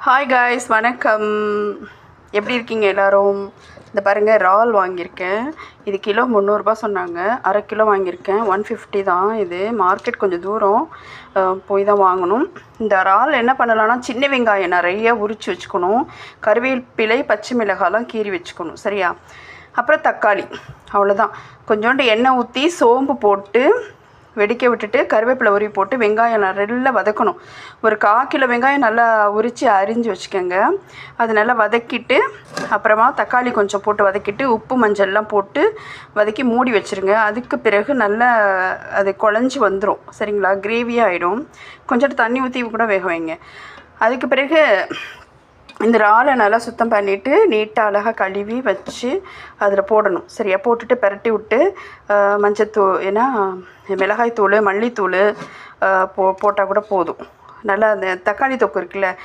Hi guys, வணக்கம். எப்படி இருக்கீங்க எல்லோரும்? இந்த பாருங்கள், இறால் வாங்கியிருக்கேன். இது கிலோ 300 சொன்னாங்க. அரை கிலோ வாங்கியிருக்கேன். 150 தான். இது மார்க்கெட் கொஞ்சம் தூரம் போய் தான் வாங்கணும். இந்த இறால் என்ன பண்ணலான்னா, சின்ன வெங்காயம் நிறைய உரித்து வச்சுக்கணும். கருவேப்பிலை, பச்சை மிளகாலாம் கீறி வச்சுக்கணும். சரியா? அப்புறம் தக்காளி, அவ்வளோதான். கொஞ்சோண்டு எண்ணெய் ஊற்றி சோம்பு போட்டு வெடிக்க விட்டுட்டு கருவேப்பிலை உருவி போட்டு வெங்காயம் நல்லா வதக்கணும். ஒரு 1/4 கிலோ வெங்காயம் நல்லா உரித்து அரிஞ்சு வச்சுக்கோங்க. அது நல்லா வதக்கிட்டு அப்புறமா தக்காளி கொஞ்சம் போட்டு வதக்கிட்டு உப்பு மஞ்சள்லாம் போட்டு வதக்கி மூடி வச்சுருங்க. அதுக்கு பிறகு நல்லா அது குழஞ்சி வந்துடும். சரிங்களா? கிரேவியாக ஆகிடும். கொஞ்சோண்டு தண்ணி ஊற்றி கூட வேக வைங்க. அதுக்கு பிறகு இந்த இறாலை நல்லா சுத்தம் பண்ணிவிட்டு நீட்டாக அழகாக கழுவி வச்சு அதில் போடணும். சரியா? போட்டுட்டு பரட்டி விட்டு மஞ்சத்தூள், ஏன்னா மிளகாய்த்தூள், மல்லித்தூள் போட்டால் கூட போதும். நல்லா அந்த தக்காளி தொக்கு இருக்குல்ல,